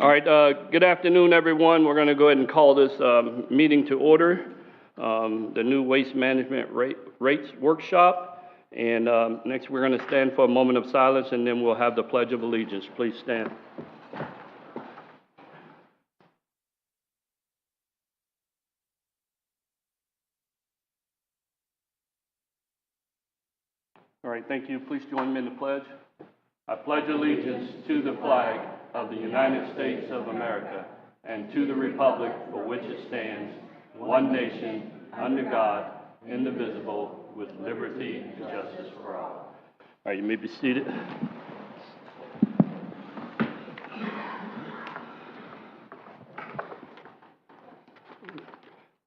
All right, good afternoon, everyone. We're going to go ahead and call this meeting to order, the new waste management rates workshop. And next, we're going to stand for a moment of silence, and then we'll have the Pledge of Allegiance. Please stand. All right, thank you. Please join me in the pledge. I pledge allegiance to the flag of the United States of America and to the republic for which it stands, one nation, under God, indivisible, with liberty and justice for all. All right, you may be seated.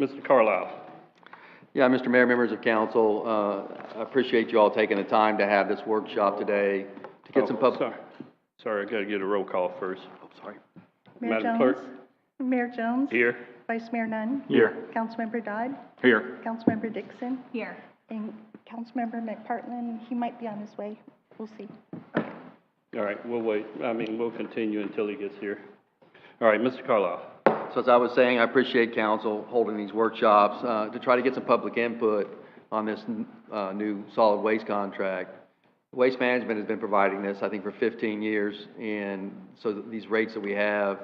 Mr. Carlisle. Yeah, Mr. Mayor, members of council, I appreciate you all taking the time to have this workshop today to get some public. Sorry, I got to get a roll call first. Oh, sorry. Madam Clerk. Mayor Jones. Here. Vice Mayor Nunn. Here. Councilmember Dodd. Here. Councilmember Dixon. Here. And Councilmember McPartland. He might be on his way. We'll see. Okay. All right, we'll wait. We'll continue until he gets here. All right, Mr. Carlisle. So as I was saying, I appreciate council holding these workshops to try to get some public input on this new solid waste contract. Waste Management has been providing this, I think, for 15 years, and so these rates that we have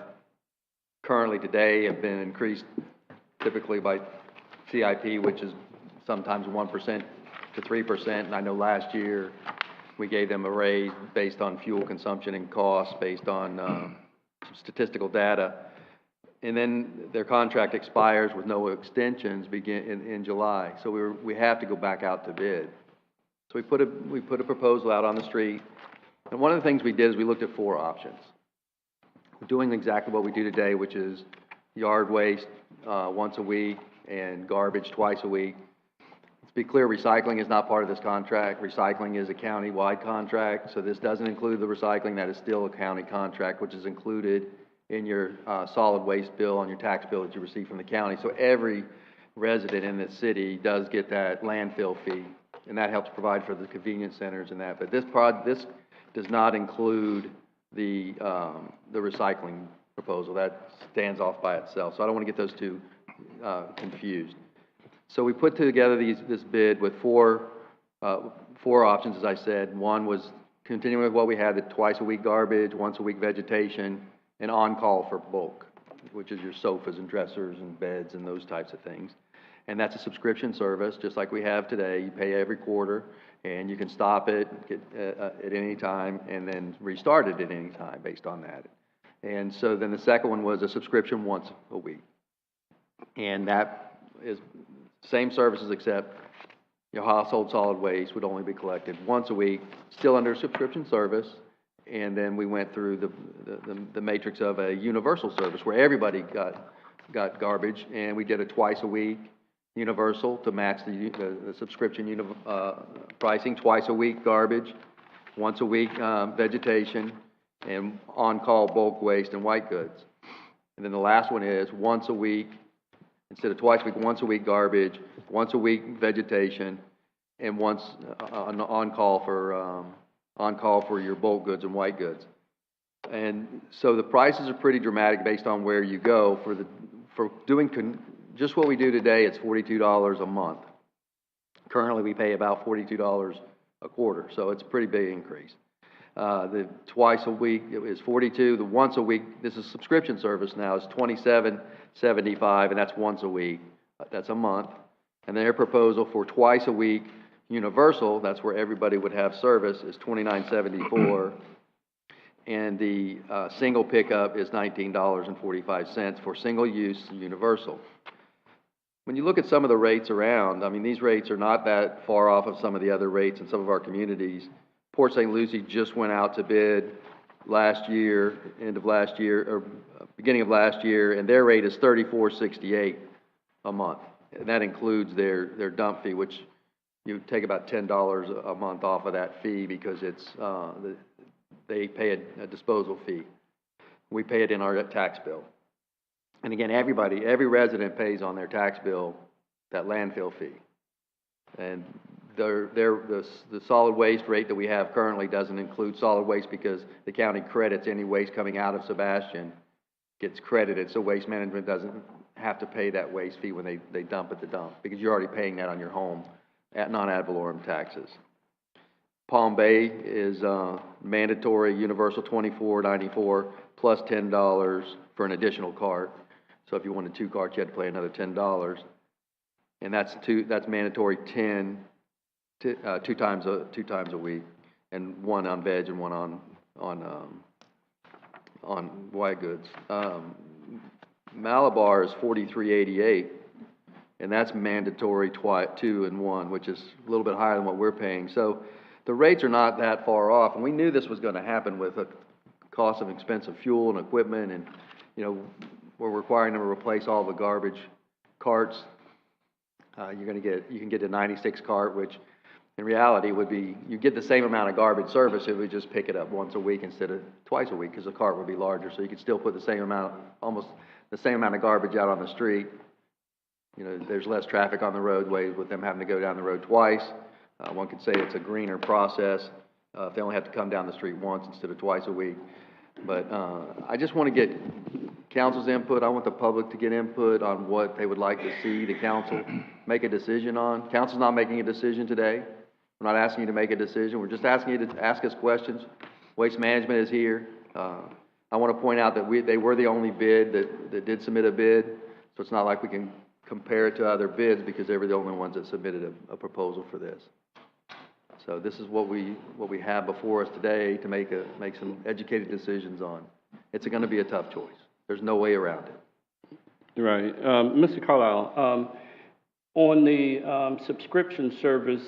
currently today have been increased typically by CIP, which is sometimes 1% to 3%, and I know last year we gave them a raise based on fuel consumption and costs based on some statistical data. And then their contract expires with no extensions in July. So we have to go back out to bid. So we put a proposal out on the street. And one of the things we did is we looked at 4 options. We're doing exactly what we do today, which is yard waste once a week and garbage twice a week. Let's be clear, recycling is not part of this contract. Recycling is a county-wide contract. So this doesn't include the recycling. That is still a county contract, which is included in your solid waste bill, on your tax bill that you receive from the county. So every resident in this city does get that landfill fee, and that helps provide for the convenience centers and that. But this does not include the recycling proposal. That stands off by itself. So I don't want to get those two confused. So we put together this bid with four options, as I said. One was continuing with what we had, the twice a week garbage, once a week vegetation, and on-call for bulk, which is your sofas and dressers and beds and those types of things. And that's a subscription service, just like we have today. You pay every quarter, and you can stop it at any time and then restart it at any time based on that. And so then the second one was a subscription once a week. And that is same services except your household solid waste would only be collected once a week, still under subscription service. And then we went through the matrix of a universal service where everybody got garbage, and we did a twice a week universal to match the subscription pricing, twice a week garbage, once a week vegetation, and on-call bulk waste and white goods. And then the last one is once a week, instead of twice a week, once a week garbage, once a week vegetation, and once on-call for your bulk goods and white goods. And so the prices are pretty dramatic based on where you go. For doing just what we do today, it's $42 a month. Currently, we pay about $42 a quarter, so it's a pretty big increase. The twice a week is $42. The once a week, this is subscription service now, is $27.75, and that's once a week. That's a month. And their proposal for twice a week universal, that's where everybody would have service, is $29.74, and the single pickup is $19.45 for single use universal. When you look at some of the rates around, I mean, these rates are not that far off of some of the other rates in some of our communities. Port St. Lucie just went out to bid last year, end of last year, or beginning of last year, and their rate is $34.68 a month, and that includes their dump fee, which you take about $10 a month off of that fee because it's they pay a disposal fee. We pay it in our tax bill. And again, every resident pays on their tax bill that landfill fee. And the solid waste rate that we have currently doesn't include solid waste because the county credits any waste coming out of Sebastian gets credited, so Waste Management doesn't have to pay that waste fee when they dump at the dump, because you're already paying that on your home at non-ad valorem taxes. Palm Bay is mandatory universal $24.94 plus $10 for an additional cart. So if you wanted 2 carts, you had to pay another $10, and that's mandatory 10 two times a week, and 1 on veg and 1 on white goods. Malabar is $43.88, and that's mandatory 2 and 1, which is a little bit higher than what we're paying. So the rates are not that far off, and we knew this was going to happen with the cost of expensive fuel and equipment, and we're requiring them to replace all the garbage carts. You can get a 96 cart, which in reality would be, you get the same amount of garbage service if we just pick it up once a week instead of twice a week, because the cart would be larger, so you could still put the same amount, almost the same amount of garbage out on the street. There's less traffic on the roadways with them having to go down the road twice. One could say it's a greener process if they only have to come down the street once instead of twice a week. But I just want to get council's input. I want the public to get input on what they would like to see the council make a decision on. Council's not making a decision today. We're not asking you to make a decision. We're just asking you to ask us questions. Waste Management is here. I want to point out that they were the only bid that did submit a bid, so it's not like we can compare it to other bids because they were the only ones that submitted a proposal for this. So this is what we have before us today to make some educated decisions on. It's going to be a tough choice. There's no way around it. Right. Mr. Carlisle, on the subscription service,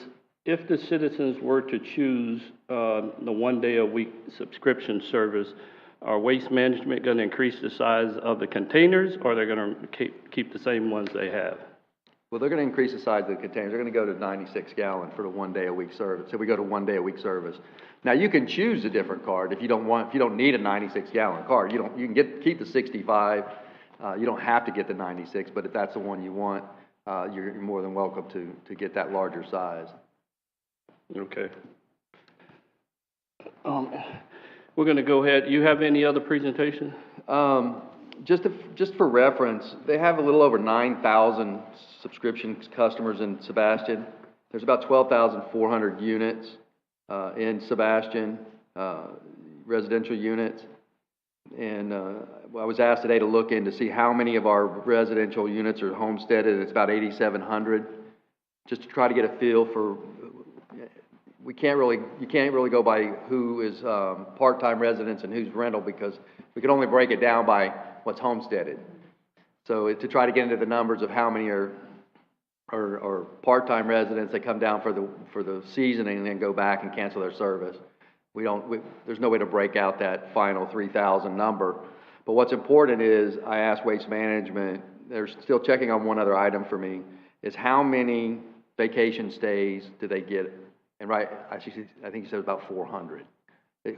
if the citizens were to choose the 1 day a week subscription service, are Waste Management going to increase the size of the containers, or they're going to keep the same ones they have? Well, they're going to increase the size of the containers. They're going to go to 96 gallon for the 1 day a week service. So we go to 1 day a week service. Now you can choose a different card if you don't need a 96 gallon card. You can keep the 65. You don't have to get the 96, but if that's the one you want, you're more than welcome to get that larger size. Okay. We're going to go ahead. You have any other presentation? Just for reference, they have a little over 9,000 subscription customers in Sebastian. There's about 12,400 units in Sebastian, residential units. And I was asked today to look in to see how many of our residential units are homesteaded, and it's about 8,700, just to try to get a feel for. You can't really go by who is part-time residents and who's rental, because we can only break it down by what's homesteaded. So to try to get into the numbers of how many are part-time residents that come down for the season and then go back and cancel their service, there's no way to break out that final 3,000 number. But what's important is, I asked Waste Management, they're still checking on one other item for me, is how many vacation stays do they get? And I think he said about 400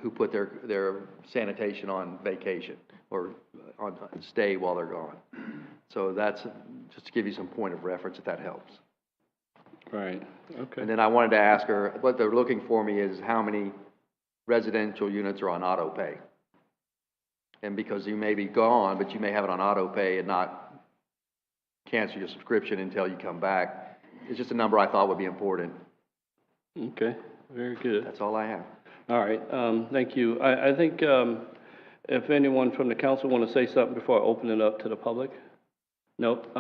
who put their sanitation on vacation or on stay while they're gone. So that's just to give you some point of reference, if that helps. Right. Okay. And then I wanted to ask her, what they're looking for me is how many residential units are on auto pay. And because you may be gone, but you may have it on auto pay and not cancel your subscription until you come back. It's just a number I thought would be important. Okay, very good. That's all I have. All right, thank you. I think if anyone from the council want to say something before I open it up to the public? Nope.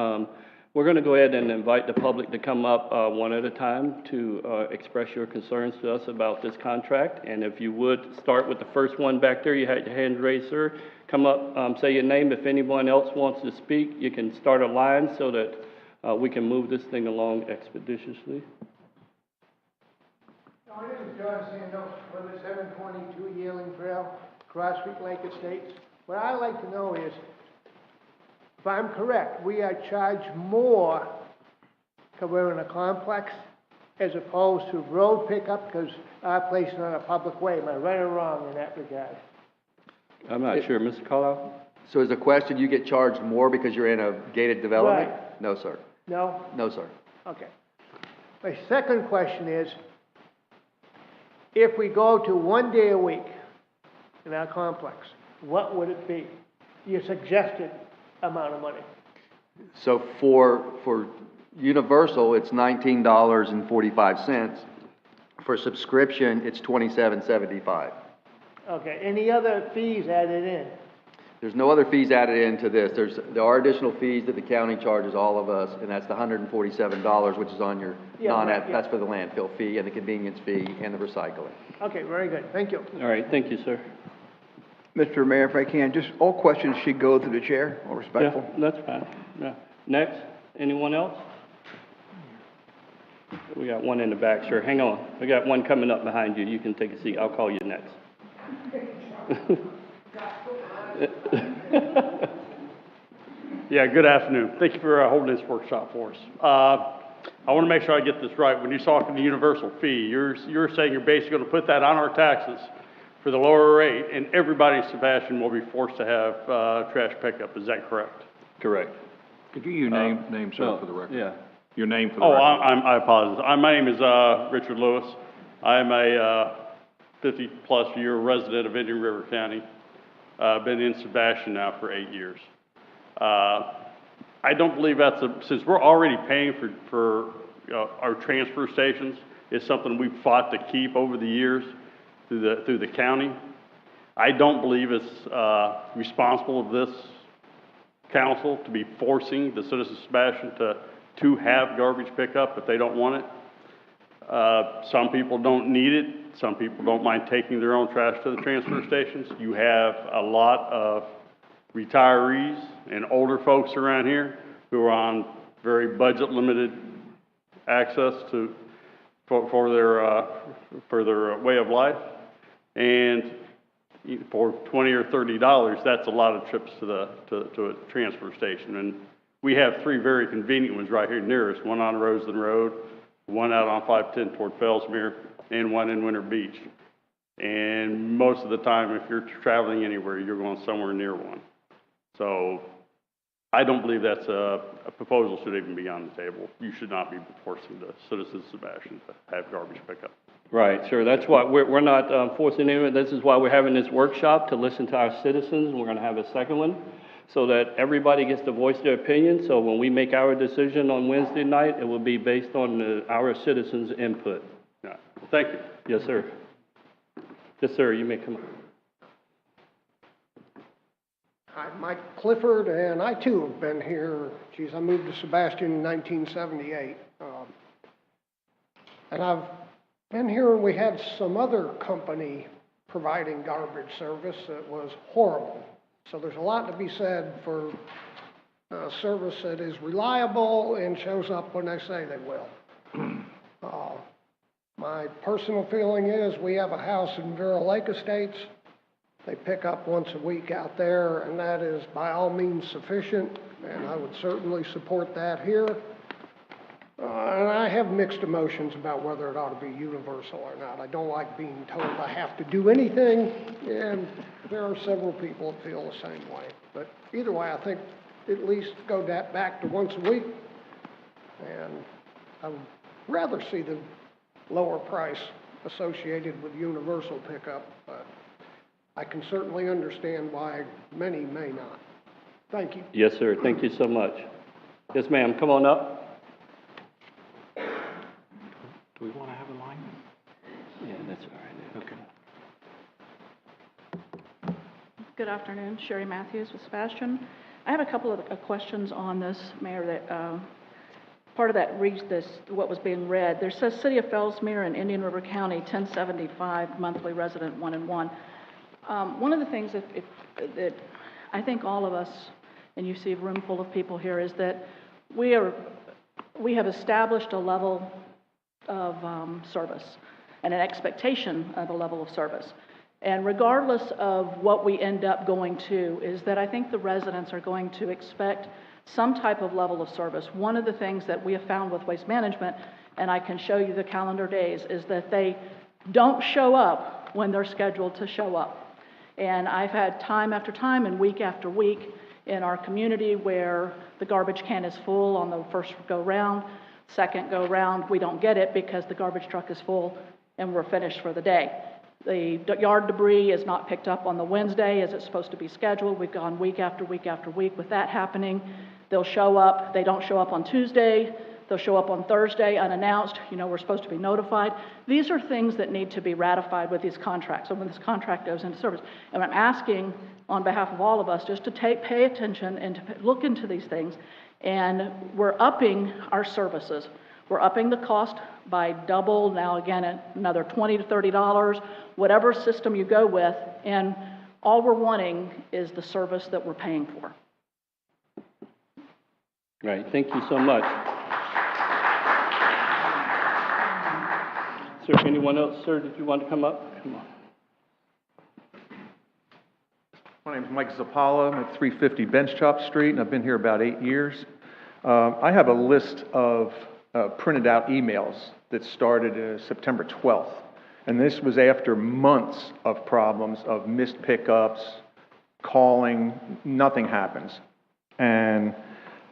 We're going to go ahead and invite the public to come up one at a time to express your concerns to us about this contract. And if you would start with the first one back there, you had your hand raised, sir. Come up, say your name. If anyone else wants to speak, you can start a line so that we can move this thing along expeditiously. My name is John Sandos, from the 722 Yearling Trail, Cross Creek Lake Estates. What I'd like to know is, if I'm correct, we are charged more because we're in a complex as opposed to road pickup because our place is on a public way. Am I right or wrong in that regard? I'm not sure. Mr. Carlisle? So is the question, you get charged more because you're in a gated development? Right. No, sir. No? No, sir. Okay. My second question is, if we go to 1 day a week in our complex, what would it be? your suggested amount of money? So for universal, it's $19.45. For subscription, it's $27.75. Okay, any other fees added in? There's no other fees added into this. There are additional fees that the county charges all of us, and that's the $147, which is on your that's for the landfill fee and the convenience fee and the recycling. Okay, very good, thank you. All right, thank you, sir. Mr. Mayor, if I can, just all questions should go through the chair, all respectful. Yeah, that's fine. Yeah. Next, anyone else? We got one in the back, sir. Hang on. We got one coming up behind you. You can take a seat. I'll call you next. Yeah, good afternoon. Thank you for holding this workshop for us. I want to make sure I get this right. When you're talking the universal fee, you're saying you're basically going to put that on our taxes for the lower rate, and everybody in Sebastian will be forced to have trash pickup. Is that correct? Correct. Could you your name, sir, for the record? Yeah. Your name for the Oh, record. I apologize. My name is Richard Lewis. I'm a 50-plus year resident of Indian River County. Been in Sebastian now for 8 years. I don't believe since we're already paying for our transfer stations, it's something we've fought to keep over the years through the county. I don't believe it's responsible of this council to be forcing the citizens of Sebastian to have garbage pickup if they don't want it. Some people don't need it. Some people don't mind taking their own trash to the transfer stations. You have a lot of retirees and older folks around here who are on very budget limited access for their way of life. And for $20 or $30, that's a lot of trips to a transfer station. And we have 3 very convenient ones right here near us, one on Roseland Road, one out on 510 toward Fellsmere, and one in Winter Beach. And most of the time, if you're traveling anywhere, you're going somewhere near one. So I don't believe that's a proposal should even be on the table. You should not be forcing the citizens of Sebastian to have garbage pickup. Right, sure. That's why we're not forcing anyone. This is why we're having this workshop, to listen to our citizens. And we're going to have a second one so that everybody gets to voice their opinion. So when we make our decision on Wednesday night, it will be based on our citizens' input. Yeah. Well, thank you. Yes, sir. Yes, sir. You may come on. Hi, Mike Clifford, and I too have been here. I moved to Sebastian in 1978. And I've been here, and we had some other company providing garbage service that was horrible. So there's a lot to be said for a service that is reliable and shows up when they say they will. My personal feeling is we have a house in Vero Lake Estates. They pick up once a week out there, and that is by all means sufficient, and I would certainly support that here. And I have mixed emotions about whether it ought to be universal or not. I don't like being told I have to do anything, and there are several people that feel the same way. But either way, I think at least go back to once a week, and I would rather see the lower price associated with universal pickup, but I can certainly understand why many may not. Thank you. Yes, sir. Thank you so much. Yes, ma'am. Come on up. Do we want to have a line? Yeah, that's all right. Okay. Good afternoon, Sherry Matthews with Sebastian. I have a couple of questions on this, Mayor, that part of that reads this, what was being read. There says City of Fellsmere and Indian River County, 1075 monthly resident 1 and 1. One of the things that I think all of us, and you see a room full of people here, is that we have established a level of service and an expectation of a level of service. And regardless of what we end up going to, is that I think the residents are going to expect some type of level of service. One of the things that we have found with waste management, and I can show you the calendar days, is that they don't show up when they're scheduled to show up. And I've had time after time and week after week in our community where the garbage can is full on the first go round, second go round, we don't get it because the garbage truck is full and we're finished for the day. The yard debris is not picked up on the Wednesday as it's supposed to be scheduled. We've gone week after week after week with that happening. They'll show up, they don't show up on Tuesday, they'll show up on Thursday unannounced, we're supposed to be notified. These are things that need to be ratified with these contracts, so when this contract goes into service. And I'm asking on behalf of all of us just to pay attention and to look into these things. And we're upping our services. We're upping the cost by double, now again, another $20 to $30, whatever system you go with, and all we're wanting is the service that we're paying for. Right, thank you so much. Is there anyone else, sir, that you want to come up? Come on. My name is Mike Zappala. I'm at 350 Bench Top Street, and I've been here about 8 years. I have a list of printed out emails that started September 12th. And this was after months of problems of missed pickups, calling, nothing happens. And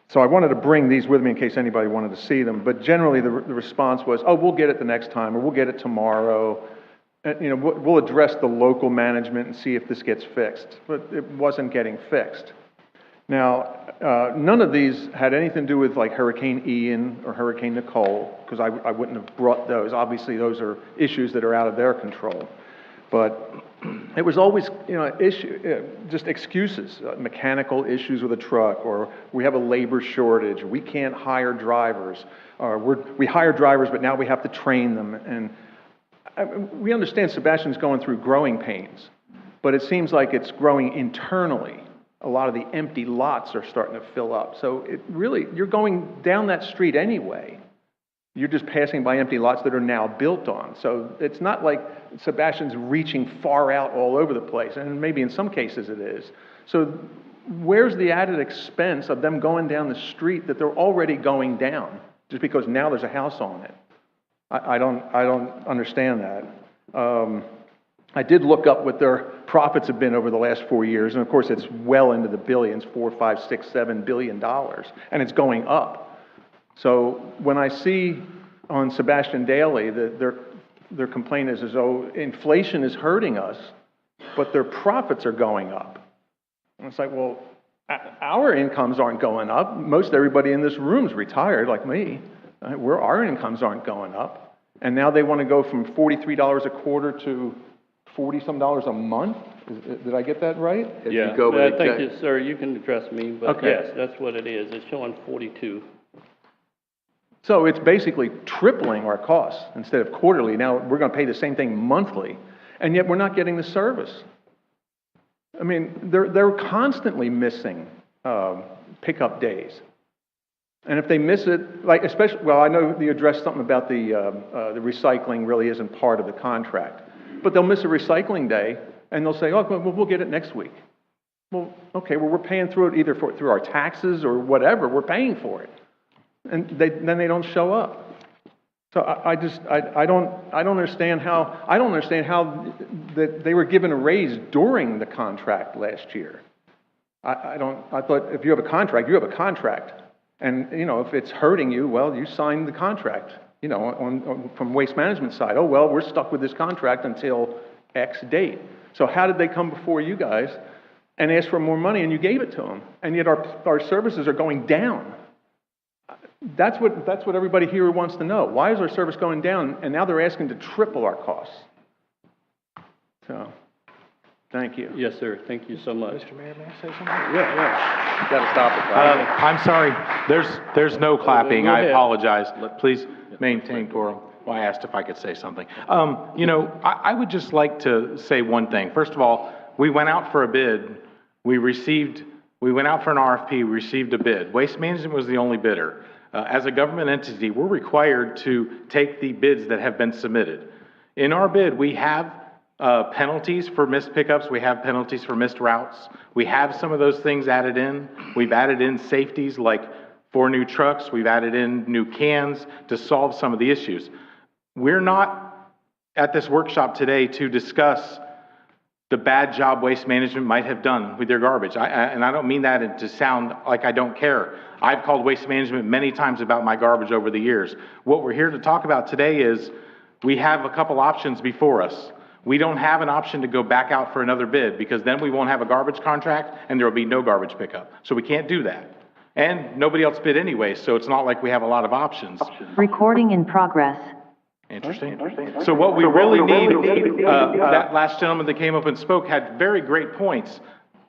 so I wanted to bring these with me in case anybody wanted to see them. But generally the response was, oh, we'll get it the next time, or we'll get it tomorrow. And, we'll address the local management and see if this gets fixed. But it wasn't getting fixed. Now, none of these had anything to do with like Hurricane Ian or Hurricane Nicole, because I wouldn't have brought those. Obviously, those are issues that are out of their control. But it was always, just excuses, mechanical issues with a truck, or we have a labor shortage, we can't hire drivers, or we hire drivers, but now we have to train them. And we understand Sebastian's going through growing pains, but it seems like it's growing internally. A lot of the empty lots are starting to fill up. So you're going down that street anyway. You're just passing by empty lots that are now built on. So it's not like Sebastian's reaching far out all over the place, and maybe in some cases it is. So where's the added expense of them going down the street that they're already going down, just because now there's a house on it? I don't understand that. I did look up what their profits have been over the last 4 years, and of course it's well into the billions, $4, $5, $6, $7 billion, and it's going up. So when I see on Sebastian Daily that their complaint is as though inflation is hurting us, but their profits are going up. And it's like, well, our incomes aren't going up. Most everybody in this room is retired, like me. Our incomes aren't going up. And now they want to go from $43 a quarter to $40-some a month? Did I get that right? Yeah, I think, sir, you can address me, but okay. Yes, that's what it is. It's showing 42. So it's basically tripling our costs instead of quarterly. Now we're going to pay the same thing monthly, and yet we're not getting the service. I mean, they're constantly missing pickup days. And if they miss it, like especially, well, I know you addressed something about the recycling really isn't part of the contract. But they'll miss a recycling day, and they'll say, oh, well, we'll get it next week. Well, okay, well, we're paying through it either through our taxes or whatever. We're paying for it. And then they don't show up. So I don't understand how that they were given a raise during the contract last year. I thought if you have a contract, you have a contract. And, if it's hurting you, well, you signed the contract. From Waste Management side, oh, well, we're stuck with this contract until X date. So how did they come before you guys and ask for more money and you gave it to them? And yet our services are going down. That's what everybody here wants to know. Why is our service going down? And now they're asking to triple our costs. So, thank you. Yes, sir. Thank you so much. Mr. Mayor, may I say something? Yeah. You got to stop it. Right? I'm sorry. There's no clapping. I apologize. Please maintain quorum. Well, I asked if I could say something. I would just like to say one thing. First of all, we went out for a bid. We went out for an RFP. We received a bid. Waste Management was the only bidder. As a government entity, we're required to take the bids that have been submitted. In our bid, we have penalties for missed pickups. We have penalties for missed routes. We have some of those things added in. We've added in safeties like 4 new trucks. We've added in new cans to solve some of the issues. We're not at this workshop today to discuss the bad job Waste Management might have done with their garbage. And I don't mean that to sound like I don't care. I've called Waste Management many times about my garbage over the years. What we're here to talk about today is we have a couple options before us. We don't have an option to go back out for another bid, because then we won't have a garbage contract and there will be no garbage pickup. So we can't do that. And nobody else bid anyway, so it's not like we have a lot of options. Recording in progress. Interesting. So what we really need, that last gentleman that came up and spoke had very great points,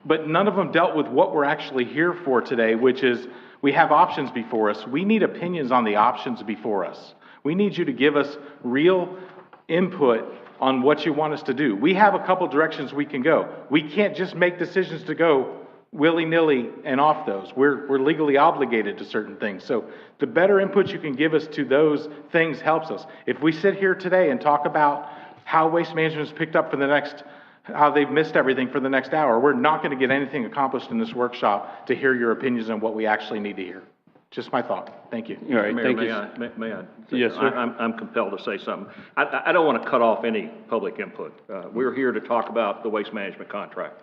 but none of them dealt with what we're actually here for today, which is we have options before us. We need opinions on the options before us. We need you to give us real input on what you want us to do. We have a couple directions we can go. We can't just make decisions to go willy-nilly and off those. We're legally obligated to certain things. So the better input you can give us to those things helps us. If we sit here today and talk about how waste management is picked up for the next, how they've missed everything for the next hour, we're not going to get anything accomplished in this workshop to hear your opinions on what we actually need to hear. Just my thought. Thank you. All right, thank you. May I? Yes, sir. I'm compelled to say something. I don't want to cut off any public input. We're here to talk about the waste management contract,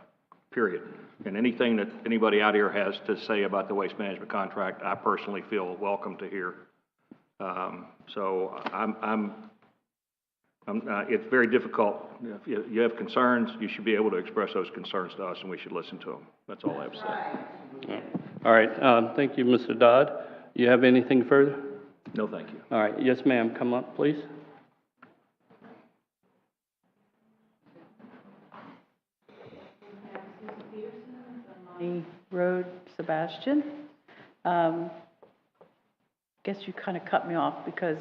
period. And anything that anybody out here has to say about the waste management contract, I personally feel welcome to hear. So it's very difficult. If you have concerns, you should be able to express those concerns to us, and we should listen to them. That's all I have to say. All right, thank you, Mr. Dodd. You have anything further? No, thank you. All right, yes, ma'am, come up, please. Road, Sebastian. Guess you kind of cut me off because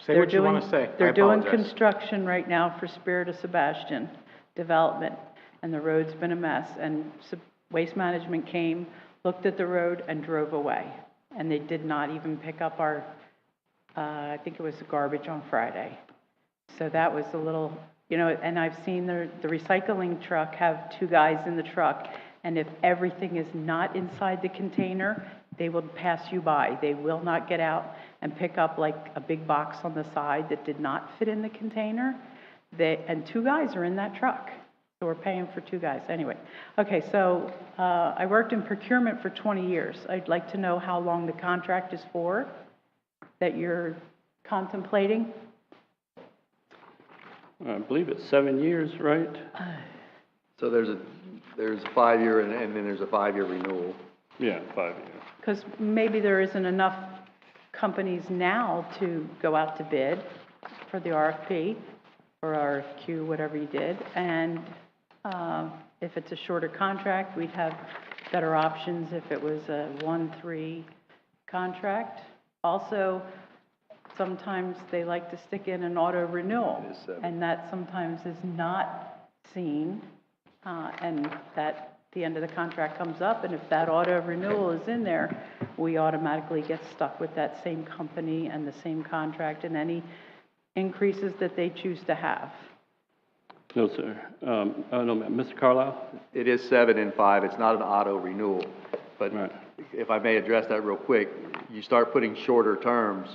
Say what you want to say. They're doing apologize. construction right now for Spirit of Sebastian development, and the road's been a mess. And Waste Management came, looked at the road, and drove away. And they did not even pick up our, I think it was garbage on Friday. So that was a little, you know, and I've seen the recycling truck have 2 guys in the truck. And if everything is not inside the container, they will pass you by. They will not get out and pick up like a big box on the side that did not fit in the container. And 2 guys are in that truck. So we're paying for 2 guys. Anyway, okay, so I worked in procurement for 20 years. I'd like to know how long the contract is for that you're contemplating. I believe it's 7 years, right? So there's a 5-year and then there's a 5-year renewal. Yeah, 5 years. Because maybe there isn't enough companies now to go out to bid for the RFP or RFQ, whatever you did. And if it's a shorter contract, we'd have better options if it was a 1-3 contract. Also, sometimes they like to stick in an auto renewal, and that sometimes is not seen. And that the end of the contract comes up, and if that auto renewal is in there, we automatically get stuck with that same company and the same contract and any increases that they choose to have. No, sir. No, ma'am. Mr. Carlisle? It is 7 and 5. It's not an auto renewal. But Right. if I may address that real quick, you start putting shorter terms,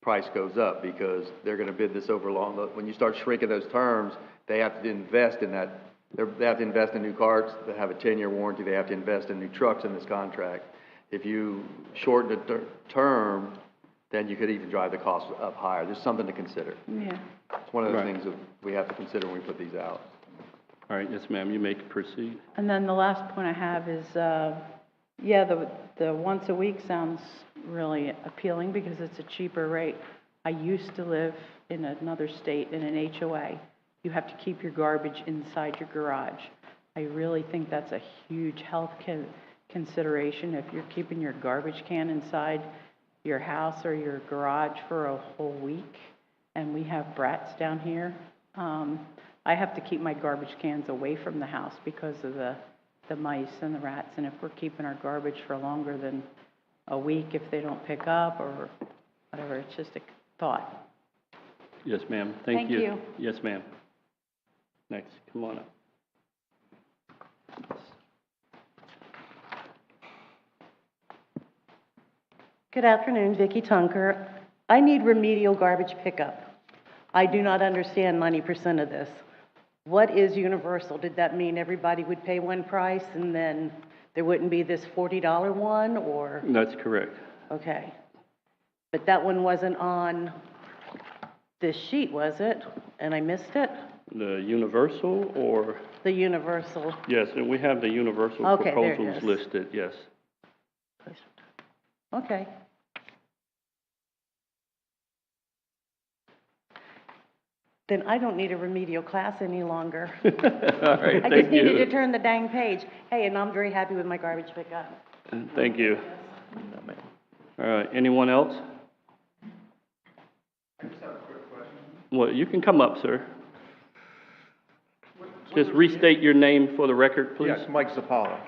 price goes up because they're going to bid this over long. When you start shrinking those terms, they have to invest in that. They have to invest in new carts that have a 10-year warranty. They have to invest in new trucks in this contract. If you shorten the term, then you could even drive the cost up higher. There's something to consider. Yeah. It's one of those Right. things that we have to consider when we put these out. All right, yes, ma'am, you may proceed. And then the last point I have is, yeah, the once a week sounds really appealing because it's a cheaper rate. I used to live in another state in an HOA. You have to keep your garbage inside your garage. I really think that's a huge health consideration if you're keeping your garbage can inside your house or your garage for a whole week. And we have brats down here. I have to keep my garbage cans away from the house because of the mice and the rats. And if we're keeping our garbage for longer than a week, if they don't pick up or whatever, it's just a thought. Yes, ma'am. Thank you. Yes, ma'am. Next, come on up. Good afternoon, Vicki Tunker. I need remedial garbage pickup. I do not understand 90% of this. What is universal? Did that mean everybody would pay one price and then there wouldn't be this $40 one, or? That's correct. Okay. But that one wasn't on this sheet, was it? And I missed it? The universal or, The universal. yes, and we have the universal Okay, there it proposals is. listed, yes. Okay. Then I don't need a remedial class any longer. All right, I thank just needed to you. turn the dang page. Hey, and I'm very happy with my garbage pickup. Thank you. All right, anyone else? Well, you can come up, sir. Just restate your name for the record, please. Yes, Mike Zapala.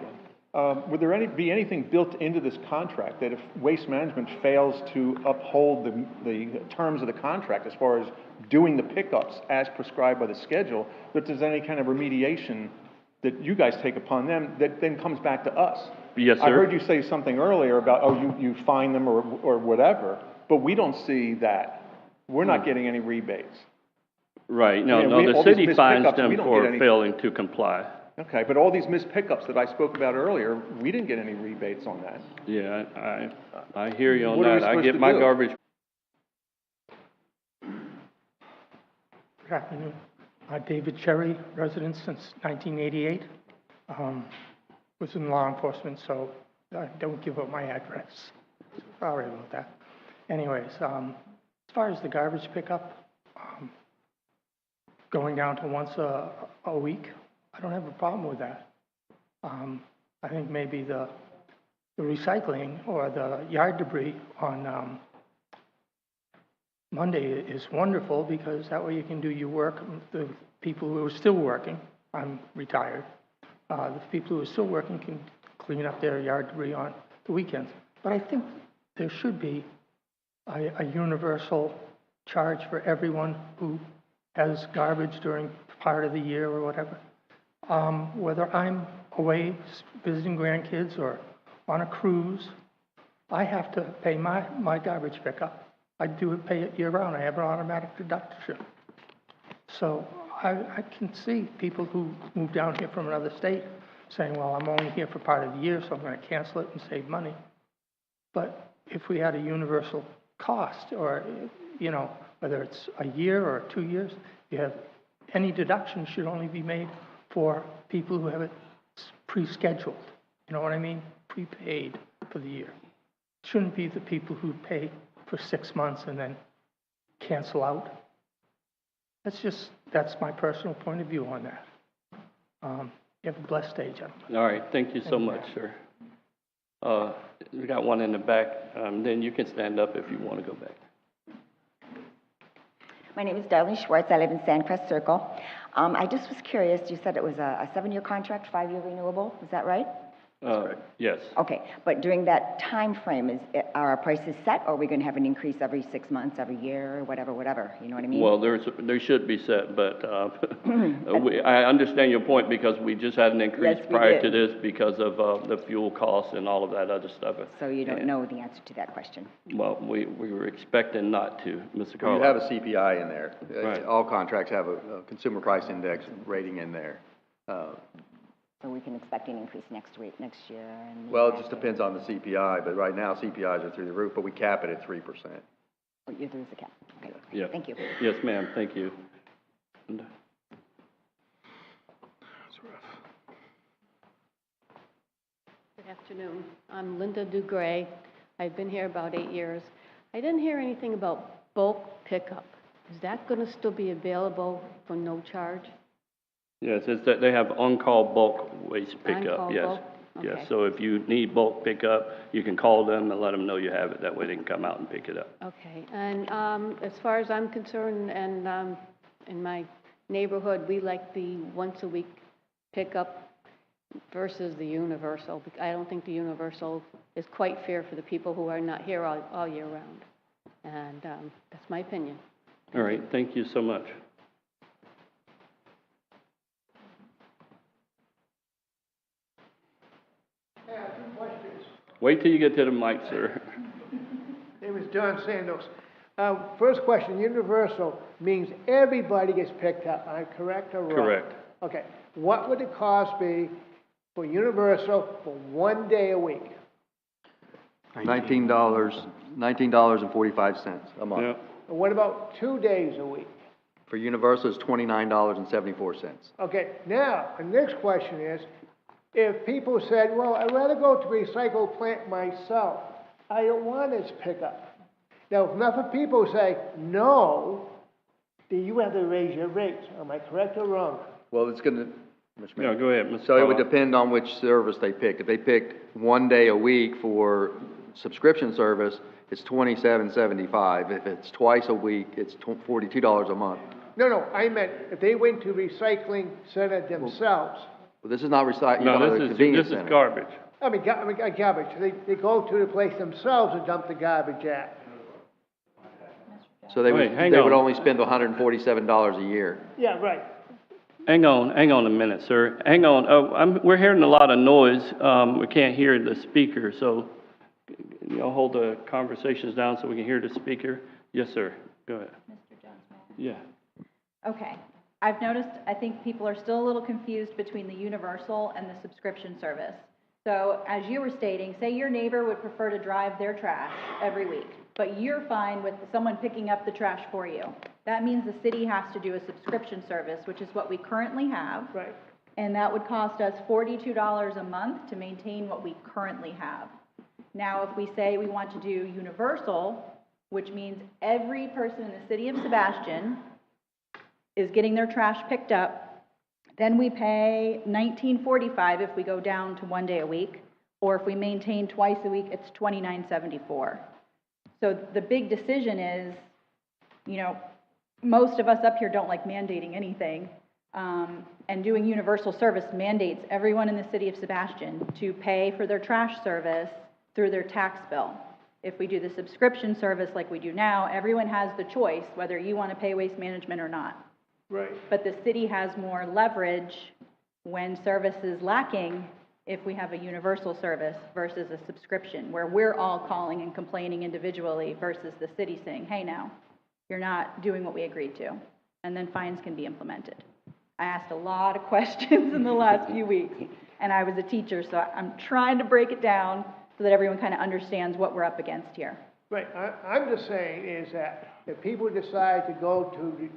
Would there be anything built into this contract that if Waste Management fails to uphold the terms of the contract as far as doing the pickups as prescribed by the schedule, that there's any kind of remediation that you guys take upon them that then comes back to us? Yes, sir. I heard you say something earlier about, oh, you fine them or whatever, but we don't see that. We're not getting any rebates. Right, no, I mean, no, the all these city missed fines pickups, them we don't for get any- failing to comply. Okay, but all these missed pickups that I spoke about earlier, we didn't get any rebates on that. Yeah, I hear you on What are we that. I supposed get to my do? garbage. Good afternoon. David Cherry, resident since 1988. Was in law enforcement, so I don't give up my address. Sorry about that. Anyways, as far as the garbage pickup, going down to once a week, I don't have a problem with that. I think maybe the recycling or the yard debris on Monday is wonderful because that way you can do your work. The people who are still working, I'm retired, the people who are still working can clean up their yard debris on the weekends. But I think there should be a universal charge for everyone who has garbage during part of the year or whatever. Whether I'm away visiting grandkids or on a cruise, I have to pay my garbage pickup. I pay it year round. I have an automatic deduction. So I can see people who move down here from another state saying, well, I'm only here for part of the year, so I'm going to cancel it and save money. But if we had a universal cost or, you know, whether it's a year or 2 years, you have any deduction should only be made for people who have it pre-scheduled. You know what I mean? Prepaid for the year. It shouldn't be the people who pay for 6 months and then cancel out. That's my personal point of view on that. You have a blessed day, gentlemen. All right, thank you so much, sir. We got one in the back, then you can stand up if you want to go back. My name is Darlene Schwartz. I live in Sandcrest Circle. I just was curious, you said it was a 7-year contract, 5-year renewable, is that right? Yes. Okay, but during that time frame, are our prices set, or are we going to have an increase every 6 months, every year, or whatever, you know what I mean? Well, they should be set, but I understand your point because we just had an increase Yes, we prior to did. this because of the fuel costs and all of that other stuff. So you don't know the answer to that question? Well, we were expecting not to, Mr. You Carlisle. have a CPI in there. Right. All contracts have a consumer price index rating in there. So we can expect an increase next year? And Well, it just depends on the CPI, but right now CPIs are through the roof, but we cap it at 3%. Oh, there's a cap. Okay, Yeah. thank you. Yes, ma'am, thank you. Good afternoon. I'm Linda Dugray. I've been here about 8 years. I didn't hear anything about bulk pickup. Is that going to still be available for no charge? Yes, it's that they have on-call bulk waste pickup, On-call yes. bulk? Yes, Okay. so if you need bulk pickup, you can call them and let them know you have it. That way they can come out and pick it up. Okay, and as far as I'm concerned, and in my neighborhood, we like the once-a-week pickup versus the universal. I don't think the universal is quite fair for the people who are not here all year round. And that's my opinion. All right, thank you so much. I have 2 questions. Wait till you get to the mic, sir. Name is John Sandos. First question, universal means everybody gets picked up, am I correct or wrong? Correct. Okay, what would the cost be for universal for 1 day a week? $19.45 a month. Yeah. And what about 2 days a week? For Universal, it's $29.74. Okay, now, the next question is, if people said, well, I'd rather go to recycle plant myself, I don't want this pickup. Now, if enough people say no, then you have to raise your rates. Am I correct or wrong? Well, it's gonna, Mr. Mayor. No, go ahead, Mr. So it would Carlisle. depend on which service they picked. If they picked 1 day a week for subscription service, it's $27.75. If it's twice a week, it's $42 a month. No, I meant if they went to recycling center themselves. But this is not recycling, No, the convenience this center. is garbage. I mean, garbage. They go to the place themselves and dump the garbage at. So they Wait, would, hang they would on. only spend $147 a year. Yeah, right. Hang on a minute, sir. Hang on. Oh, we're hearing a lot of noise. We can't hear the speaker, so, hold the conversations down so we can hear the speaker. Yes, sir. Go ahead. Mr. Jones, Yeah. okay. I've noticed, I think people are still a little confused between the universal and the subscription service. So as you were stating, say your neighbor would prefer to drive their trash every week, but you're fine with someone picking up the trash for you. That means the city has to do a subscription service, which is what we currently have. Right. And that would cost us $42 a month to maintain what we currently have. Now, if we say we want to do universal, which means every person in the city of Sebastian is getting their trash picked up, then we pay $19.45 if we go down to 1 day a week, or if we maintain twice a week, it's $29.74. So the big decision is, most of us up here don't like mandating anything, and doing universal service mandates everyone in the city of Sebastian to pay for their trash service through their tax bill. If we do the subscription service like we do now, everyone has the choice whether you want to pay waste management or not. Right. But the city has more leverage when service is lacking if we have a universal service versus a subscription, where we're all calling and complaining individually versus the city saying, hey now, you're not doing what we agreed to. And then fines can be implemented. I asked a lot of questions in the last few weeks, and I was a teacher, so I'm trying to break it down so that everyone kind of understands what we're up against here. Right. I'm just saying is that if people decide to go to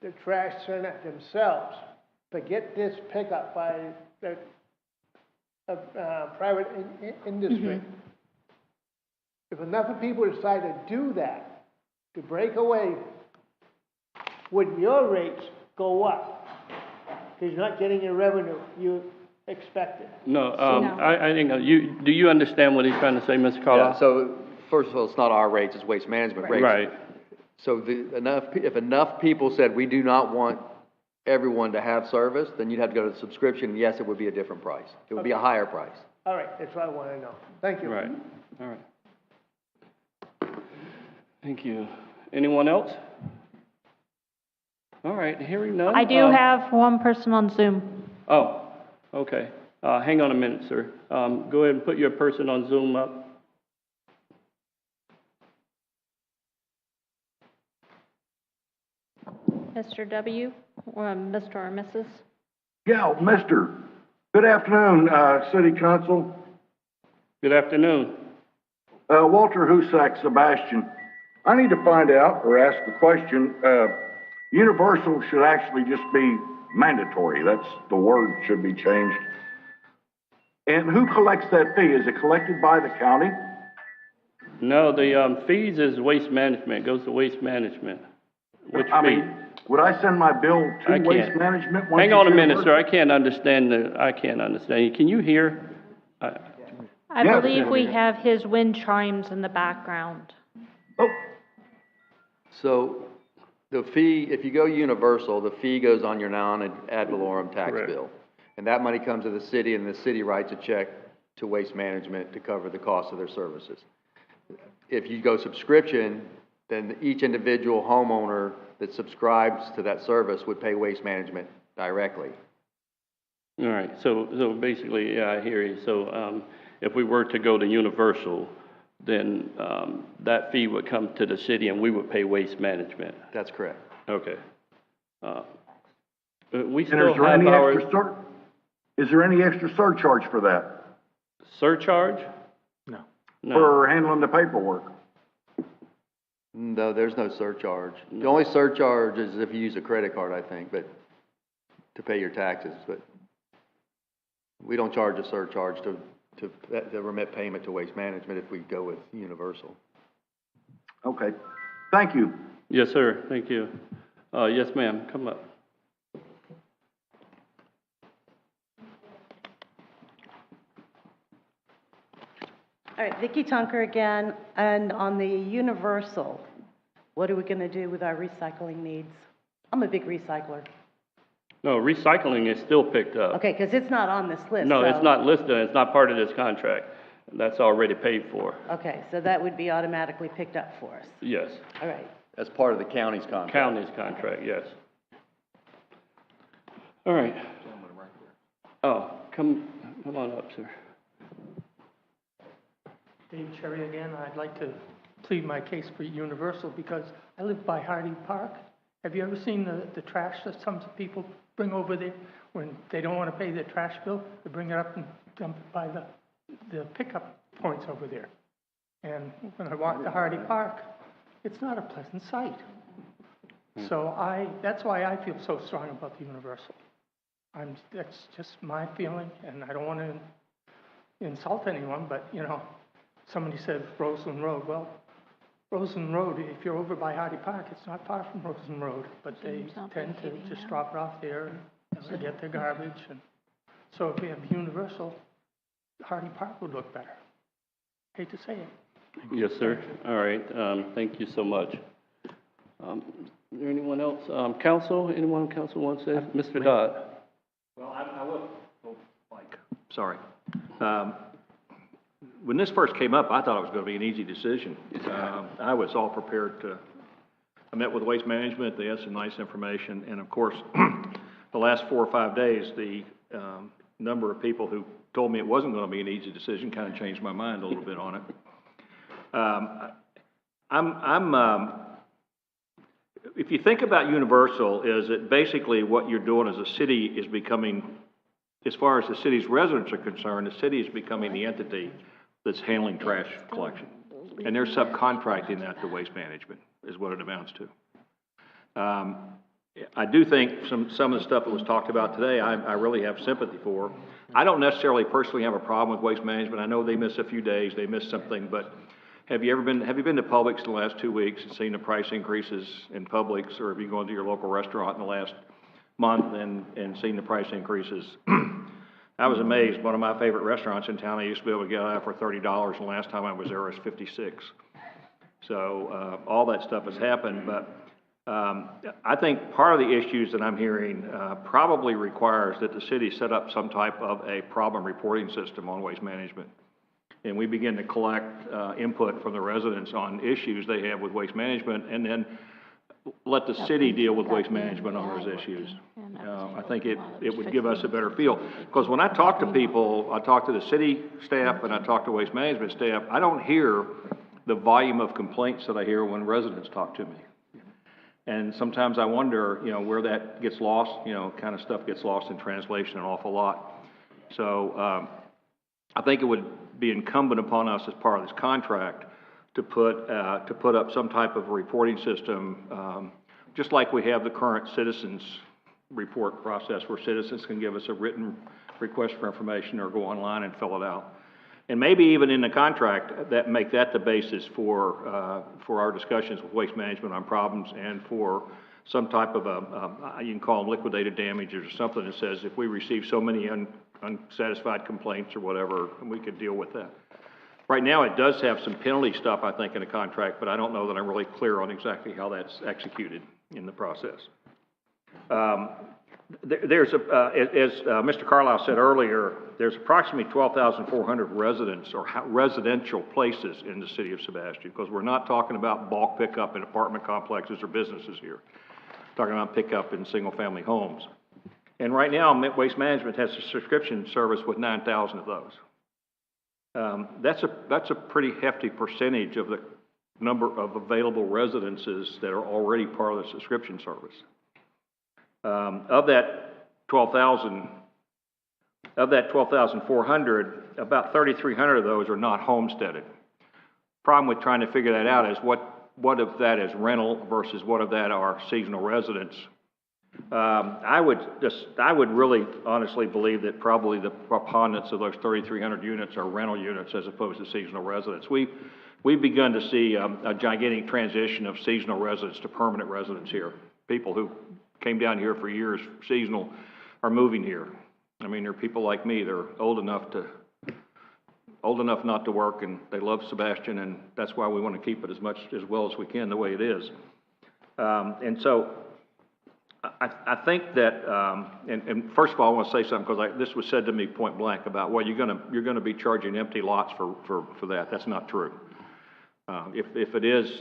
the trash center themselves, but get this pickup by the private industry, if enough of people decide to do that, to break away, would your rates go up? Because you're not getting your revenue you expected. No, I think, do you understand what he's trying to say, Mr. Carlisle? Yeah, so first of all, it's not our rates, it's waste management rates. Right. So if enough people said, we do not want everyone to have service, then you'd have to go to the subscription. Yes, it would be a different price. It would be a higher price. All right, that's what I want to know. Thank you. Right. All right. Thank you. Anyone else? All right, hearing none. I do have one person on Zoom. Oh, okay. Hang on a minute, sir. Go ahead and put your person on Zoom up. Mr. W, or Mr. or Mrs. Yeah, Mister. Good afternoon, City Council. Good afternoon. Walter Husak, Sebastian. I need to find out or ask the question, universal should actually just be mandatory. That's the word should be changed. And who collects that fee? Is it collected by the county? No, the fees is waste management. It goes to waste management. Which I fee? mean, would I send my bill to waste management? Hang on a minute, sir. I can't understand you. Can you hear? I believe we have his wind chimes in the background. Oh. So the fee, if you go universal, the fee goes on your non-ad valorem tax Correct. bill. And that money comes to the city, and the city writes a check to waste management to cover the cost of their services. If you go subscription, then each individual homeowner that subscribes to that service would pay waste management directly. All right. So basically, yeah, I hear you. So if we were to go to universal, then that fee would come to the city, and we would pay waste management. That's correct. Okay. We And still have our is there any extra surcharge for that? surcharge. No. No. For handling the paperwork? No, there's no surcharge. The only surcharge is if you use a credit card, I think, but to pay your taxes, but we don't charge a surcharge to remit payment to Waste Management if we go with Universal. Okay, thank you. Yes, sir, thank you. Yes, ma'am, come up. All right, Vicki Tunker again, and on the universal, what are we gonna do with our recycling needs? I'm a big recycler. No, recycling is still picked up. Okay, because it's not on this list, No, so- it's not listed, it's not part of this contract. That's already paid for. Okay, so that would be automatically picked up for us. Yes. All right. That's part of the county's contract. County's contract, yes. All right. Oh, come on up, sir. Dave Cherry again. I'd like to plead my case for Universal because I live by Hardy Park. Have you ever seen the trash that some people bring over there when they don't want to pay their trash bill? They bring it up and dump it by the pickup points over there. And when I walk to Hardy Park, it's not a pleasant sight. So that's why I feel so strong about the Universal. That's just my feeling, and I don't want to insult anyone, but you know, somebody said Roseland Road. Well, Roseland Road, if you're over by Hardy Park, it's not far from Roseland Road, but they tend to just drop it off there and forget their garbage. And so if we have Universal, Hardy Park would look better. Hate to say it. Yes, sir. All right, thank you so much. Is there anyone else? Council, anyone on council wants to say? Mr. Dodd? Well, I will, Mike, sorry. When this first came up, I thought it was going to be an easy decision. I was all prepared I met with Waste Management, they had some nice information, and of course, the last 4 or 5 days, the number of people who told me it wasn't going to be an easy decision kind of changed my mind a little bit on it. If you think about Universal, is that basically what you're doing as a city is becoming, as far as the city's residents are concerned, the city is becoming the entity that's handling trash collection. And they're subcontracting that to Waste Management, is what it amounts to. I do think some of the stuff that was talked about today, I really have sympathy for. I don't necessarily personally have a problem with Waste Management. I know they miss a few days, they miss something, but have you been to Publix in the last 2 weeks and seen the price increases in Publix, or have you gone to your local restaurant in the last month and seen the price increases? I was amazed. One of my favorite restaurants in town, I used to be able to get out for $30, and the last time I was there it was $56. So all that stuff has happened, but I think part of the issues that I'm hearing probably requires that the city set up some type of a problem reporting system on Waste Management. And we begin to collect input from the residents on issues they have with Waste Management, and then let the city deal with Waste Management on those issues. I think it would give us a better feel. Because when I talk to people, I talk to the city staff and I talk to Waste Management staff, I don't hear the volume of complaints that I hear when residents talk to me. And sometimes I wonder, you know, where that gets lost, you know, kind of stuff gets lost in translation an awful lot. So I think it would be incumbent upon us as part of this contract to put up some type of reporting system, just like we have the current citizens report process, where citizens can give us a written request for information or go online and fill it out. And maybe even in the contract, make that the basis for our discussions with Waste Management on problems, and for some type of you can call them liquidated damages or something that says if we receive so many unsatisfied complaints or whatever, we could deal with that. Right now, it does have some penalty stuff, I think, in the contract, but I don't know that I'm really clear on exactly how that's executed in the process. As Mr. Carlisle said earlier, there's approximately 12,400 residents or residential places in the city of Sebastian, because we're not talking about bulk pickup in apartment complexes or businesses here. We're talking about pickup in single-family homes. And right now, Waste Management has a subscription service with 9,000 of those. That's a pretty hefty percentage of the number of available residences that are already part of the subscription service. Of that 12,400, about 3,300 of those are not homesteaded. Problem with trying to figure that out is what of that is rental versus what of that are seasonal residents, I would really honestly believe that probably the preponderance of those 3,300 units are rental units as opposed to seasonal residents. We've begun to see a gigantic transition of seasonal residents to permanent residents here. People who came down here for years, seasonal, are moving here. I mean, there are people like me, they're old enough not to work, and they love Sebastian, and that's why we want to keep it as well as we can the way it is. And so I think that, and first of all, I want to say something, because this was said to me point blank about, well, you're going to be charging empty lots for that. That's not true. If it is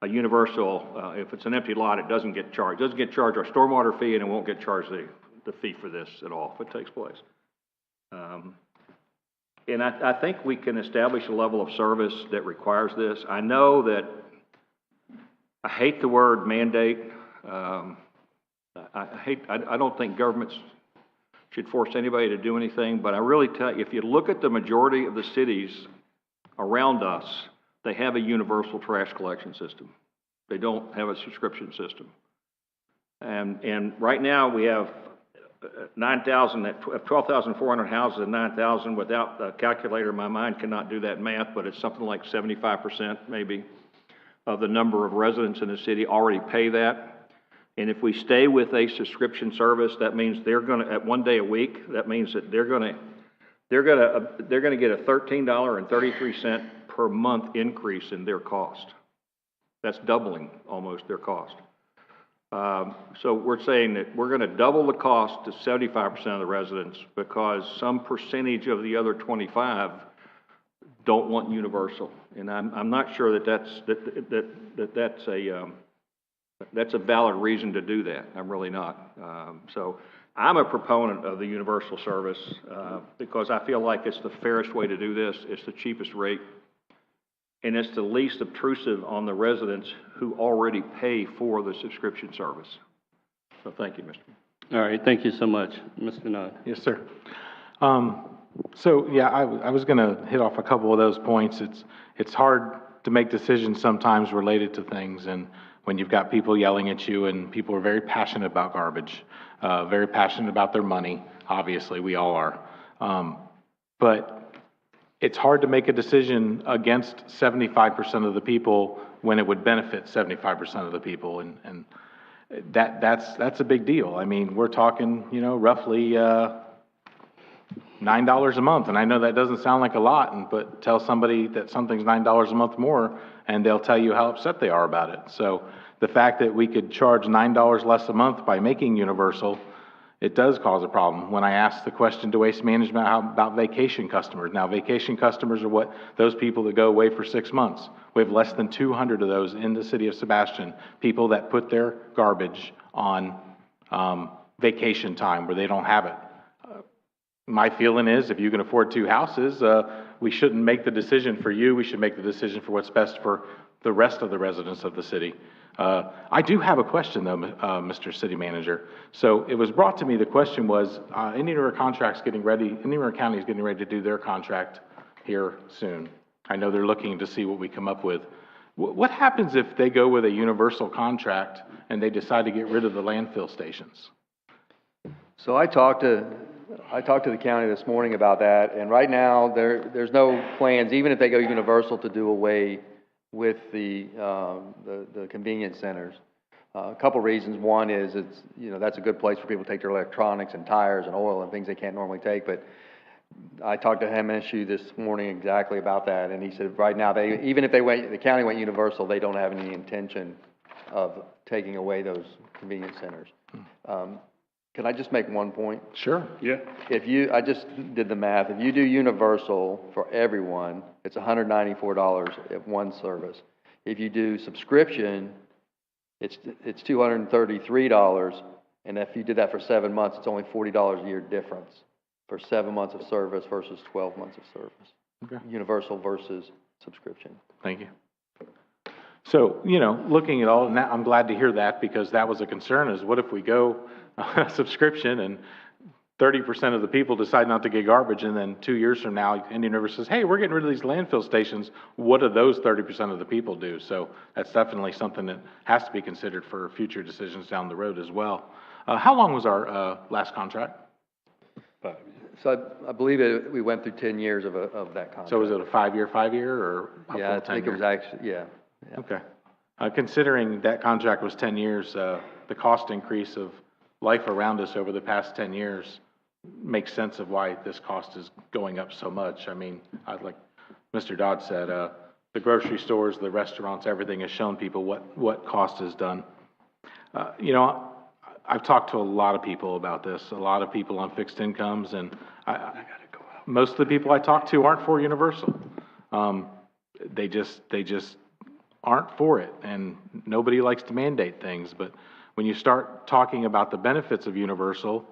a universal, if it's an empty lot, it doesn't get charged. It doesn't get charged our stormwater fee, and it won't get charged the fee for this at all if it takes place. And I think we can establish a level of service that requires this. I know that I hate the word mandate. I don't think governments should force anybody to do anything, but I really tell you, if you look at the majority of the cities around us, they have a universal trash collection system. They don't have a subscription system. And right now we have 12,400 houses and 9,000. Without a calculator, my mind cannot do that math, but it's something like 75% maybe of the number of residents in the city already pay that. And if we stay with a subscription service, that means they're going to, at 1 day a week, that means that they're going to get a $13.33 per month increase in their cost. That's doubling almost their cost. So we're saying that we're going to double the cost to 75% of the residents because some percentage of the other 25 don't want universal. And I'm not sure that that's a valid reason to do that. I'm really not. So I'm a proponent of the universal service because I feel like it's the fairest way to do this. It's the cheapest rate, and it's the least obtrusive on the residents who already pay for the subscription service. So thank you, Mr. All right, thank you so much. Mr. Nutt. Yes, sir. So yeah, I was going to hit off a couple of those points. It's hard to make decisions sometimes related to things, and when you've got people yelling at you, and people are very passionate about garbage, very passionate about their money. Obviously, we all are. But it's hard to make a decision against 75% of the people when it would benefit 75% of the people, and that's a big deal. I mean, we're talking, roughly $9 a month, and I know that doesn't sound like a lot, but tell somebody that something's $9 a month more, and they'll tell you how upset they are about it. So the fact that we could charge $9 less a month by making universal, it does cause a problem. When I asked the question to Waste Management about vacation customers, now vacation customers are what those people that go away for 6 months. We have less than 200 of those in the city of Sebastian, people that put their garbage on vacation time where they don't have it. My feeling is if you can afford 2 houses, we shouldn't make the decision for you. We should make the decision for what's best for the rest of the residents of the city. I do have a question, though, Mr. City Manager. So it was brought to me, the question was, Indian River County is getting ready to do their contract here soon. I know they're looking to see what we come up with. What happens if they go with a universal contract and they decide to get rid of the landfill stations? So I talked to the county this morning about that, and right now there's no plans, even if they go universal, to do away with the convenience centers. A couple reasons. One is that's a good place for people to take their electronics and tires and oil and things they can't normally take. But I talked to MSU this morning exactly about that, and he said right now even if the county went universal, they don't have any intention of taking away those convenience centers. Can I just make one point? Sure. Yeah. I just did the math. If you do universal for everyone, it's $194 at one service. If you do subscription, it's $233, and if you did that for 7 months, it's only $40 a year difference for 7 months of service versus 12 months of service. Okay. Universal versus subscription. Thank you. So, looking at all, and I'm glad to hear that, because that was a concern, is what if we go subscription and 30% of the people decide not to get garbage, and then 2 years from now, Indian River says, hey, we're getting rid of these landfill stations. What do those 30% of the people do? So that's definitely something that has to be considered for future decisions down the road as well. How long was our last contract? So I believe we went through 10 years of that contract. So was it a five-year, or a Yeah, full I think 10 it was year? actually, yeah. Okay. Considering that contract was 10 years, the cost increase of life around us over the past 10 years makes sense of why this cost is going up so much. I mean, like Mr. Dodd said, the grocery stores, the restaurants, everything has shown people what cost has done. You know, I've talked to a lot of people about this, a lot of people on fixed incomes, and most of the people I talk to aren't for universal. They just aren't for it, and nobody likes to mandate things. But when you start talking about the benefits of universal,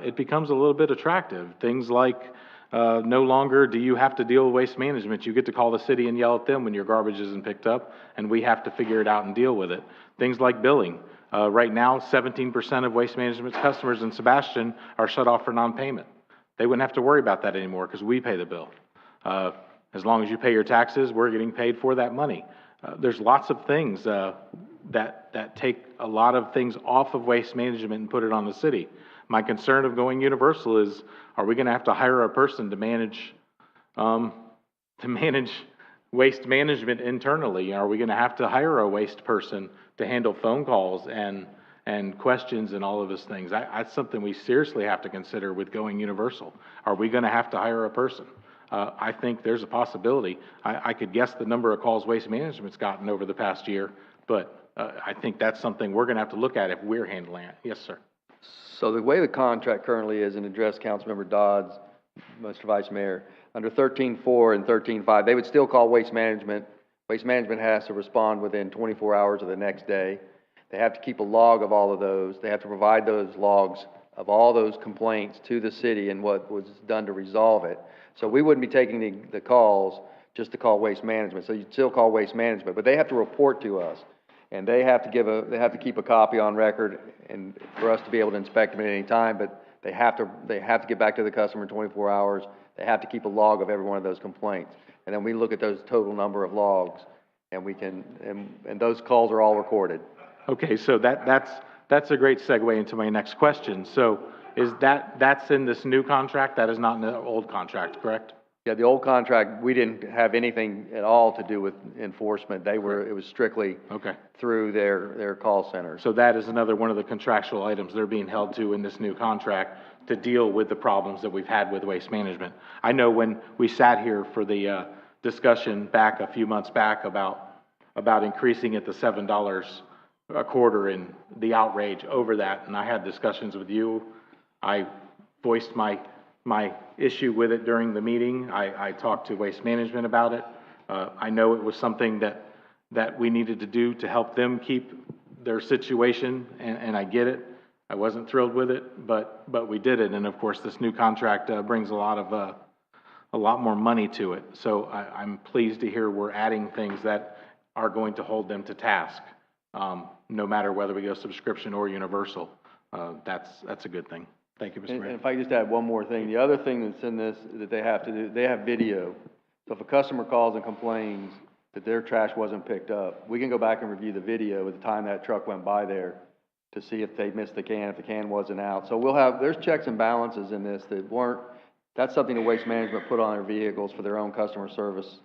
it becomes a little bit attractive. Things like no longer do you have to deal with waste management. You get to call the city and yell at them when your garbage isn't picked up, and we have to figure it out and deal with it. Things like billing. Right now, 17% of Waste Management's customers in Sebastian are shut off for non-payment. They wouldn't have to worry about that anymore because we pay the bill. As long as you pay your taxes, we're getting paid for that money. There's lots of things that take a lot of things off of Waste Management and put it on the city. My concern of going universal is, are we going to have to hire a person to manage waste management internally? Are we going to have to hire a waste person to handle phone calls and questions and all of those things? That's something we seriously have to consider with going universal. Are we going to have to hire a person? I think there's a possibility. I could guess the number of calls Waste Management's gotten over the past year, but I think that's something we're going to have to look at if we're handling it. Yes, sir. So the way the contract currently is, and address Councilmember Dodds, Mr. Vice Mayor, under 13.4 and 13.5, they would still call Waste Management. Waste Management has to respond within 24 hours of the next day. They have to keep a log of all of those. They have to provide those logs of all those complaints to the city and what was done to resolve it. So we wouldn't be taking the calls just to call Waste Management. So you'd still call Waste Management, but they have to report to us. And they have to keep a copy on record and for us to be able to inspect them at any time, but they have to get back to the customer in 24 hours. They have to keep a log of every one of those complaints. And then we look at those total number of logs, and we can, and those calls are all recorded. Okay, so that's a great segue into my next question. So is that's in this new contract? That is not in the old contract, correct? Yeah, the old contract, we didn't have anything at all to do with enforcement. It was strictly through their call center. So that is another one of the contractual items they're being held to in this new contract to deal with the problems that we've had with Waste Management. I know when we sat here for the discussion back a few months back about increasing it to $7 a quarter and the outrage over that, and I had discussions with you. I voiced my issue with it during the meeting. I talked to Waste Management about it. I know it was something that we needed to do to help them keep their situation, and I get it. I wasn't thrilled with it, but we did it. And of course, this new contract brings a lot more money to it. So I'm pleased to hear we're adding things that are going to hold them to task, no matter whether we go subscription or universal. That's a good thing. Thank you, Mr. Mayor. And if I could just add one more thing, the other thing that's in this that they have to do, they have video. So if a customer calls and complains that their trash wasn't picked up, we can go back and review the video at the time that truck went by there to see if they missed the can, if the can wasn't out. So there's checks and balances in this that's something the Waste Management put on their vehicles for their own customer service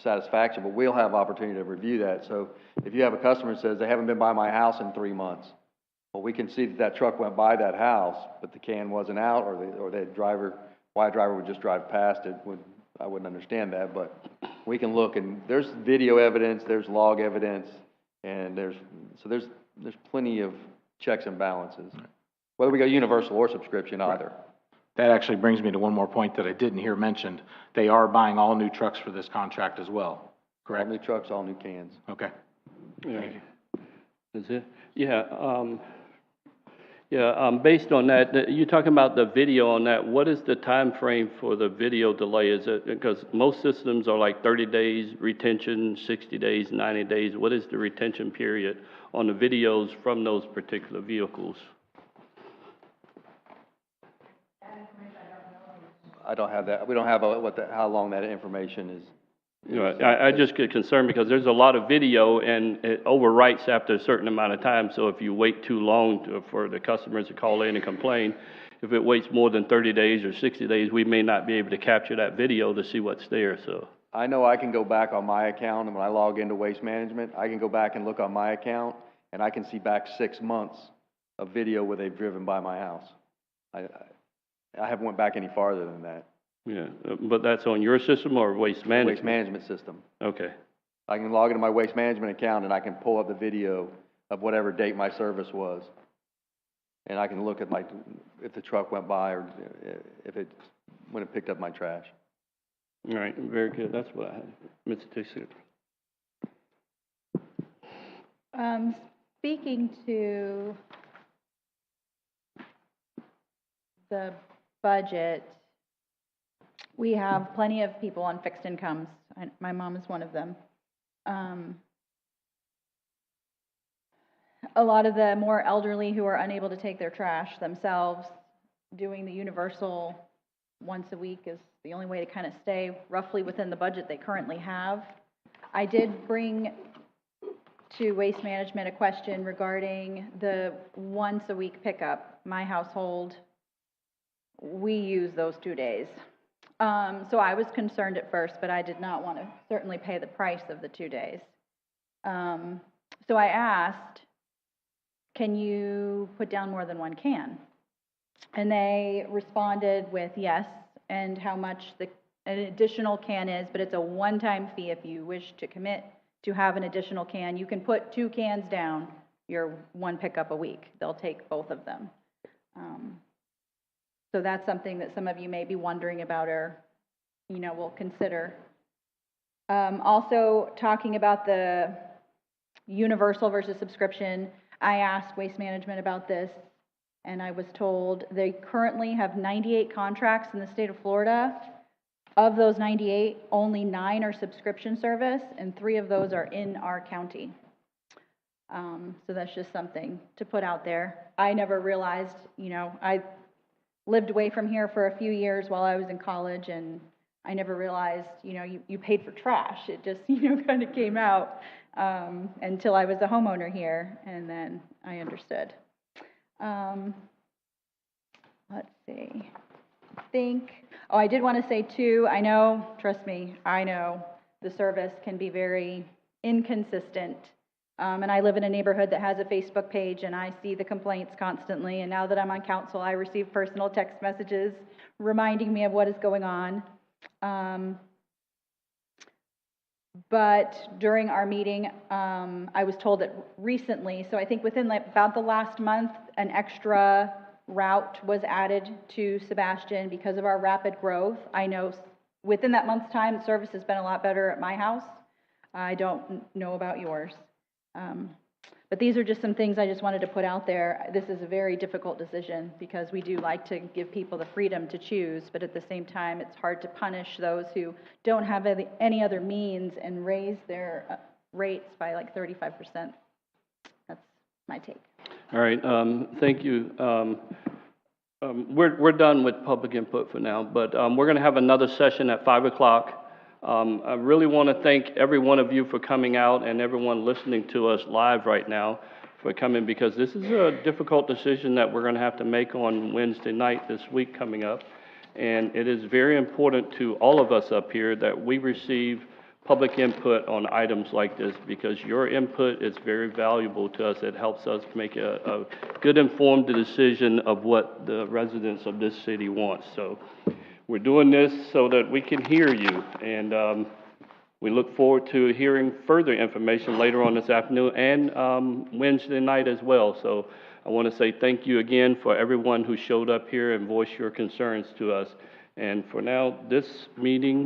satisfaction, but we'll have opportunity to review that. So if you have a customer that says they haven't been by my house in 3 months, well, we can see that truck went by that house, but the can wasn't out, or the driver would just drive past it. I wouldn't understand that, but we can look, and there's video evidence, there's log evidence, and there's plenty of checks and balances, whether we go universal or subscription either. That actually brings me to one more point that I didn't hear mentioned. They are buying all new trucks for this contract as well, correct? All new trucks, all new cans. Okay. Yeah. Is it? Based on that, you're talking about the video on that. What is the time frame for the video delay? Is it, because most systems are like 30 days retention, 60 days, 90 days. What is the retention period on the videos from those particular vehicles? I don't have that, we don't have how long that information is. You know, I just get concerned because there's a lot of video and it overwrites after a certain amount of time. So if you wait too long for the customers to call in and complain, if it waits more than 30 days or 60 days, we may not be able to capture that video to see what's there, so. I know I can go back on my account, and when I log into Waste Management, I can go back and look on my account, and I can see back 6 months of video where they've driven by my house. I haven't went back any farther than that. Yeah, but that's on your system or Waste Management? Waste Management system. Okay. I can log into my Waste Management account, and I can pull up the video of whatever date my service was. And I can look at if the truck went by or when it picked up my trash. All right, very good. That's what I had. Mr. Tisser. Speaking to the budget, we have plenty of people on fixed incomes. My mom is one of them. A lot of the more elderly who are unable to take their trash themselves, doing the universal once a week is the only way to kind of stay roughly within the budget they currently have. I did bring to Waste Management a question regarding the once a week pickup. My household, we use those 2 days. So I was concerned at first, but I did not want to certainly pay the price of the 2 days. So I asked, can you put down more than one can? And they responded with yes, and how much an additional can is, but it's a one-time fee if you wish to commit to have an additional can. You can put 2 cans down, your one pickup a week. They'll take both of them. So that's something that some of you may be wondering about or, will consider. Also, talking about the universal versus subscription, I asked Waste Management about this, and I was told they currently have 98 contracts in the state of Florida. Of those 98, only 9 are subscription service, and 3 of those are in our county. So that's just something to put out there. I never realized, I lived away from here for a few years while I was in college, and I never realized, you paid for trash. It just, kind of came out until I was a homeowner here, and then I understood. Let's see. I did want to say too, I know, trust me, I know the service can be very inconsistent. And I live in a neighborhood that has a Facebook page, and I see the complaints constantly. And now that I'm on council, I receive personal text messages reminding me of what is going on. But during our meeting, I was told that recently, so I think within about the last month, an extra route was added to Sebastian because of our rapid growth. I know within that month's time, the service has been a lot better at my house. I don't know about yours. But these are just some things I just wanted to put out there. This is a very difficult decision because we do like to give people the freedom to choose, but at the same time, it's hard to punish those who don't have any other means and raise their rates by like 35%. That's my take. All right, thank you. We're done with public input for now, but we're going to have another session at 5 o'clock. I really want to thank every one of you for coming out and everyone listening to us live right now for coming, because this is a difficult decision that we're going to have to make on Wednesday night this week coming up. And it is very important to all of us up here that we receive public input on items like this, because your input is very valuable to us. It helps us make a good informed decision of what the residents of this city want. So we're doing this so that we can hear you, and we look forward to hearing further information later on this afternoon and Wednesday night as well. So I want to say thank you again for everyone who showed up here and voiced your concerns to us. And for now, this meeting